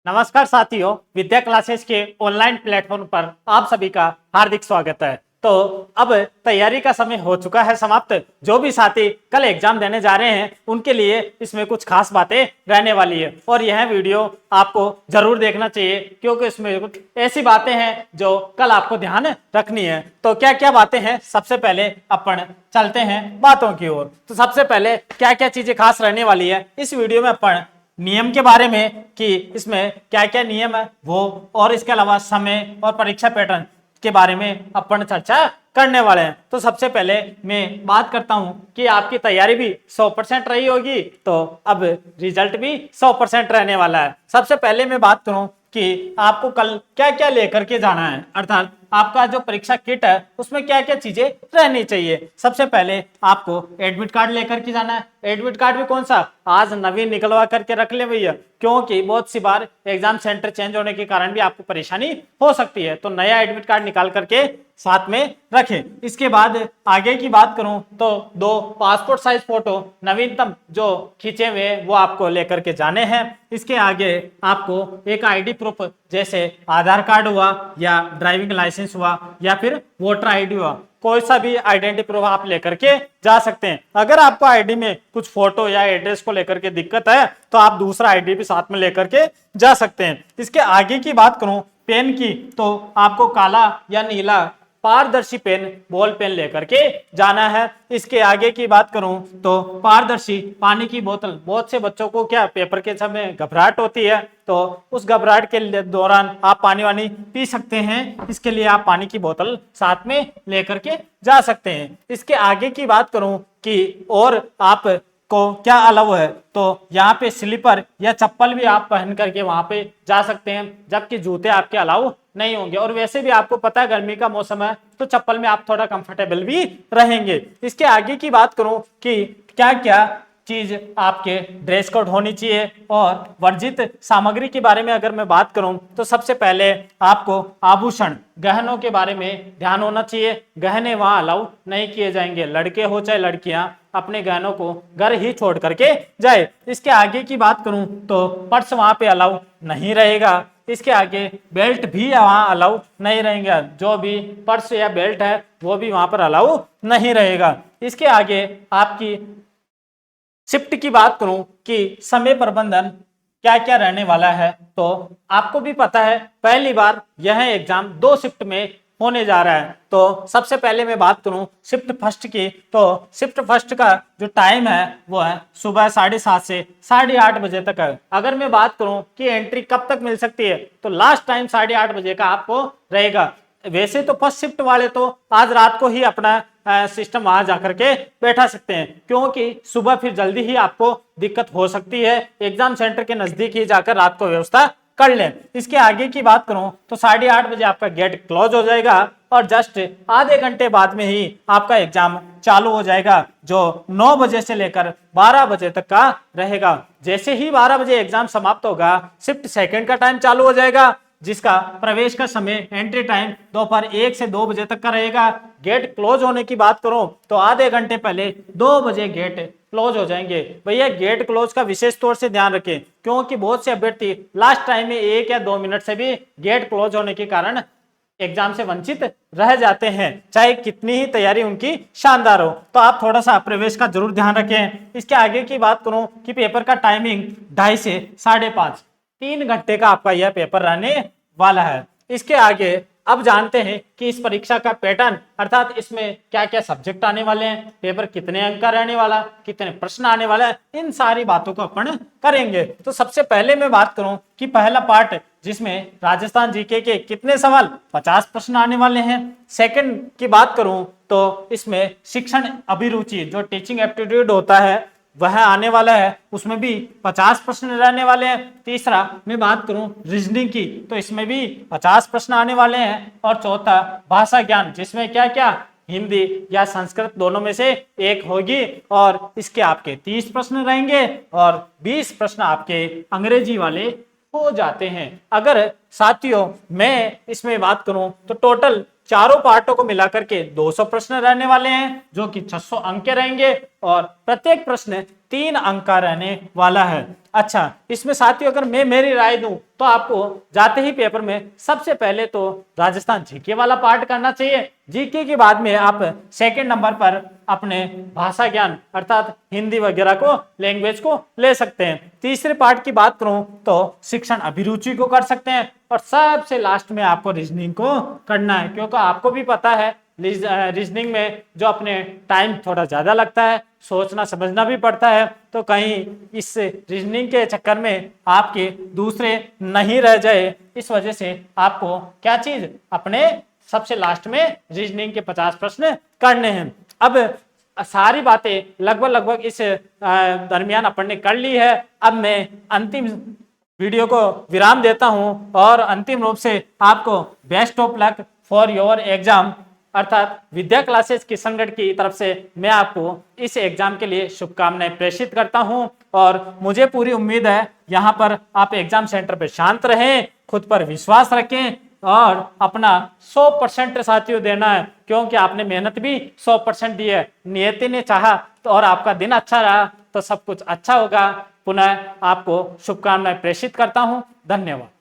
नमस्कार साथियों, विद्या क्लासेस के ऑनलाइन प्लेटफॉर्म पर आप सभी का हार्दिक स्वागत है। तो अब तैयारी का समय हो चुका है समाप्त। जो भी साथी कल एग्जाम देने जा रहे हैं उनके लिए इसमें कुछ खास बातें रहने वाली है और यह वीडियो आपको जरूर देखना चाहिए क्योंकि इसमें कुछ ऐसी बातें हैं जो कल आपको ध्यान रखनी है। तो क्या क्या बातें हैं, सबसे पहले अपन चलते हैं बातों की ओर। तो सबसे पहले क्या क्या चीजें खास रहने वाली है इस वीडियो में, अपन नियम के बारे में कि इसमें क्या क्या नियम है वो, और इसके अलावा समय और परीक्षा पैटर्न के बारे में अपन चर्चा करने वाले हैं। तो सबसे पहले मैं बात करता हूं कि आपकी तैयारी भी 100% रही होगी, तो अब रिजल्ट भी 100% रहने वाला है। सबसे पहले मैं बात करूं कि आपको कल क्या क्या लेकर के जाना है, अर्थात आपका जो परीक्षा किट है उसमें क्या क्या चीजें रहनी चाहिए। सबसे पहले आपको एडमिट कार्ड लेकर के जाना है। एडमिट कार्ड भी कौन सा, आज नवीन निकलवा करके रख ले भैया, क्योंकि बहुत सी बार एग्जाम सेंटर चेंज होने के कारण भी आपको परेशानी हो सकती है। तो नया एडमिट कार्ड निकाल करके साथ में रखें। इसके बाद आगे की बात करूं तो 2 पासपोर्ट साइज फोटो नवीनतम जो खींचे हुए वो आपको लेकर के जाने हैं। इसके आगे आपको एक आईडी प्रूफ जैसे आधार कार्ड हुआ या ड्राइविंग लाइसेंस हुआ या फिर वोटर आईडी हुआ, कोई सा भी आइडेंटिटी प्रूफ आप लेकर के जा सकते हैं। अगर आपको आईडी में कुछ फोटो या एड्रेस को लेकर के दिक्कत है तो आप दूसरा आईडी भी साथ में लेकर के जा सकते हैं। इसके आगे की बात करूं पेन की, तो आपको काला या नीला पारदर्शी पेन, बॉल पेन लेकर के जाना है। इसके आगे की बात करूं तो पारदर्शी पानी की बोतल, बहुत से बच्चों को क्या पेपर के समय घबराहट होती है, तो उस घबराहट के दौरान आप पानी वानी पी सकते हैं। इसके लिए आप पानी की बोतल साथ में लेकर के जा सकते हैं। इसके आगे की बात करूं कि और आप को क्या अलाउ है, तो यहाँ पे स्लीपर या चप्पल भी आप पहन करके वहां पे जा सकते हैं, जबकि जूते आपके अलाउ नहीं होंगे। और वैसे भी आपको पता है गर्मी का मौसम है तो चप्पल में आप थोड़ा कंफर्टेबल भी रहेंगे। इसके आगे की बात करूं कि क्या क्या चीज आपके ड्रेस कोड होनी चाहिए और वर्जित सामग्री के बारे में अगर मैं बात करूं तो सबसे पहले आपको आभूषण, गहनों के बारे में ध्यान होना चाहिए। गहने वहां अलाउ नहीं किए जाएंगे, लड़के हो चाहे लड़कियां अपने गहनों को घर ही छोड़ करके जाए। इसके आगे की बात करूं तो पर्स वहां पे अलाउ नहीं रहेगा। इसके आगे बेल्ट भी वहां अलाउ नहीं रहेगा, जो भी पर्स या बेल्ट है वो भी वहां पर अलाउ नहीं रहेगा। इसके आगे आपकी शिफ्ट की बात करूं कि समय प्रबंधन क्या क्या रहने वाला है, तो आपको भी पता है पहली बार यह एग्जाम 2 शिफ्ट में होने जा रहा है। तो सबसे पहले मैं बात करूं शिफ्ट फर्स्ट की, तो शिफ्ट फर्स्ट का जो टाइम है वो है सुबह 7:30 से 8:30 बजे तक है। अगर मैं बात करूं कि एंट्री कब तक मिल सकती है, तो लास्ट टाइम 8:30 बजे का आपको रहेगा। वैसे तो फर्स्ट शिफ्ट वाले तो आज रात को ही अपना सिस्टम वहां जाकर के बैठा सकते हैं, क्योंकि सुबह फिर जल्दी ही आपको दिक्कत हो सकती है। एग्जाम सेंटर के नजदीक ही जाकर रात को व्यवस्था कर लें। इसके आगे की बात करूं तो 8:30 बजे आपका गेट क्लोज हो जाएगा और जस्ट आधे घंटे बाद में ही आपका एग्जाम चालू हो जाएगा, जो 9 बजे से लेकर 12 बजे तक का रहेगा। जैसे ही 12 बजे एग्जाम समाप्त होगा, शिफ्ट सेकंड का टाइम चालू हो जाएगा, जिसका प्रवेश का समय एंट्री टाइम दोपहर 1 से 2 बजे तक का रहेगा। गेट क्लोज होने की बात करूं तो आधे घंटे पहले 2 बजे गेट क्लोज हो जाएंगे। भैया गेट क्लोज का विशेष तौर से ध्यान रखें, क्योंकि बहुत से अभ्यर्थी लास्ट टाइम में 1 या 2 मिनट से भी गेट क्लोज होने के कारण एग्जाम से वंचित रह जाते हैं, चाहे कितनी ही तैयारी उनकी शानदार हो। तो आप थोड़ा सा प्रवेश का जरूर ध्यान रखें। इसके आगे की बात करूं कि पेपर का टाइमिंग 2:30 से 5:30, 3 घंटे का आपका यह पेपर रहने वाला है। इसके आगे अब जानते हैं कि इस परीक्षा का पैटर्न, अर्थात इसमें क्या क्या सब्जेक्ट आने वाले हैं, पेपर कितने अंक का रहने वाला, कितने प्रश्न आने वाला है, इन सारी बातों को अपन करेंगे। तो सबसे पहले मैं बात करूं कि पहला पार्ट जिसमें राजस्थान जीके के कितने सवाल, 50 प्रश्न आने वाले हैं। सेकंड की बात करूं तो इसमें शिक्षण अभिरुचि जो टीचिंग एप्टीट्यूड होता है वह आने वाला है, उसमें भी 50 प्रश्न रहने वाले हैं। तीसरा मैं बात करूं रीजनिंग की, तो इसमें भी 50 प्रश्न आने वाले हैं। और चौथा भाषा ज्ञान, जिसमें क्या क्या हिंदी या संस्कृत दोनों में से एक होगी, और इसके आपके 30 प्रश्न रहेंगे और 20 प्रश्न आपके अंग्रेजी वाले हो जाते हैं। अगर साथियों मैं इसमें बात करूं तो टोटल चारों पार्टों को मिलाकर के 200 प्रश्न रहने वाले हैं, जो कि 600 अंक के रहेंगे और प्रत्येक प्रश्न 3 अंक का रहने वाला है। अच्छा, इसमें साथियों अगर मैं मेरी राय दूं तो आपको जाते ही पेपर में सबसे पहले तो राजस्थान जीके वाला पार्ट करना चाहिए। जीके के बाद में आप सेकंड नंबर पर अपने भाषा ज्ञान अर्थात हिंदी वगैरह को लैंग्वेज को ले सकते हैं। तीसरे पार्ट की बात करूं तो शिक्षण अभिरुचि को कर सकते हैं और सबसे लास्ट में आपको रीजनिंग को करना है, क्योंकि आपको भी पता है रीजनिंग में जो अपने टाइम थोड़ा ज्यादा लगता है, सोचना समझना भी पड़ता है, तो कहीं इस रीजनिंग के चक्कर में आपके दूसरे नहीं रह जाए, इस वजह से आपको क्या चीज अपने सबसे लास्ट में रीजनिंग के 50 प्रश्न करने हैं। अब सारी बातें लगभग इस दरमियान अपन ने कर ली है। अब मैं अंतिम वीडियो को विराम देता हूं और अंतिम रूप से आपको best of luck for your exam अर्थात विद्या क्लासेस किशनगढ़ की तरफ से मैं आपको इस एग्जाम के लिए शुभकामनाएं प्रेषित करता हूं और मुझे पूरी उम्मीद है यहाँ पर आप एग्जाम सेंटर पर शांत रहें, खुद पर विश्वास रखें और अपना 100% साथियों देना है, क्योंकि आपने मेहनत भी 100% दी है। नियति ने चाहा तो और आपका दिन अच्छा रहा तो सब कुछ अच्छा होगा। पुनः आपको शुभकामनाएं प्रेषित करता हूं। धन्यवाद।